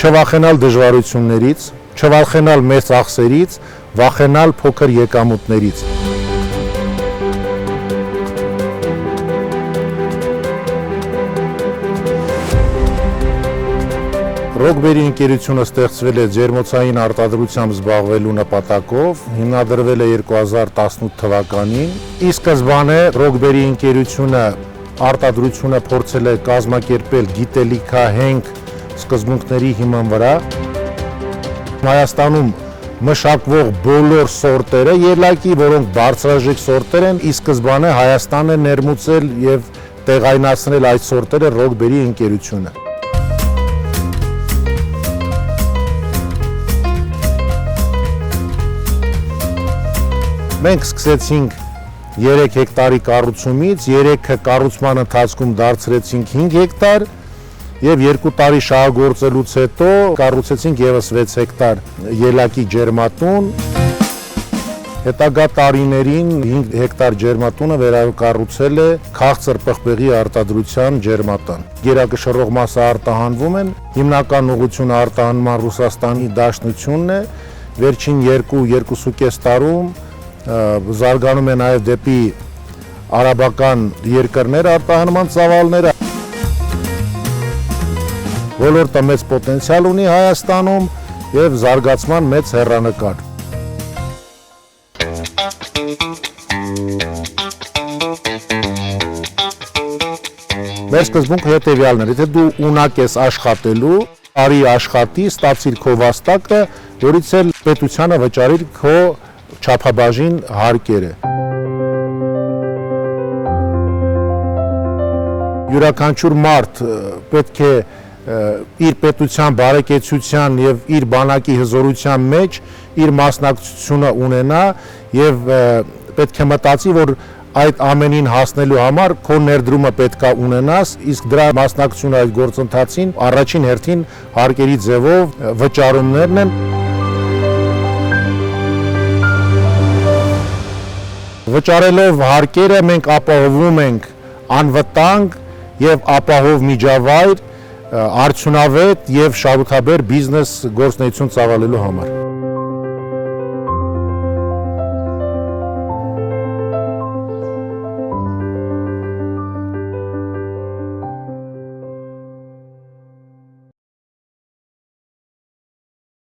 չվախենալ դժվարություններից, չվախենալ մեծ ծախսերից, վախենալ փոքր եկամուտներից։ Ռոկբերի ընկերությունը ստեղծվել է ջերմոցային արտադրությամբ զբաղվելու նպատակով, հիմնադրվել է 2018 թվականին։ Ի սկզբանե Ռոկբերի ընկերությունը արտադրությունը փորձել է կազմակերպել գիտելիքահենք սկզբունքների հիման վրա։ Հայաստանում մշակվող բոլոր սորտերը ելակի, որոնք բարձրաժեք սորտեր են, ի սկզբանե Հայաստանն է ներմուծել եւ տեղայնացնել այդ սորտերը Ռոկբերի ընկերությունը։ Մենք սկսեցինք 3 հեկտարի կառուցումից, 3-ը կառուցման ընթացքում դարձրեցինք 5 հեկտար եւ 2 տարի շահագործելուց հետո կառուցեցինք եւս 6 հեկտար ելակի ջերմատուն։ Հետագա տարիներին 5 հեկտար ջերմատունը վերակառուցել է քաղցր պղպեղի արտադրության ջերմատան։ Գերակշռող մասը արտահանվում են, հիմնական ուղղությունը արտահանման Ռուսաստանի Դաշնությունն է, վերջին 2-2.5 տարում զարգանում է նաև դեպի արաբական երկրներ արտահանման ծավալները։ Ոլորտը մեծ պոտենցիալ ունի Հայաստանում եւ զարգացման մեծ հեռանկար։ Մեր սկզբունքը հետեւյալն է. եթե դու ունակ ես աշխատելու, արի աշխատի, ստացիր քո վաստակը, որից էլ պետությանը վճարիր քո չափաբաժին հարկերը։ Յուրաքանչյուր մարդ պետք է իր պետության բարեկեցության եւ իր բանակի հզորության մեջ իր մասնակցությունը ունենա եւ պետք է մտածի, որ այդ ամենին հասնելու համար քո ներդրումը պետքա ունենաս, իսկ դրա մասնակցությունը այդ գործընթացին առաջին հերթին հարկերի ձևով վճարումներն են։ Վճարելով հարկերը մենք ապահովում ենք անվտանգ եւ ապահով միջավայր արդյունավետ եւ շահութաբեր բիզնես գործունեություն ծավալելու համար։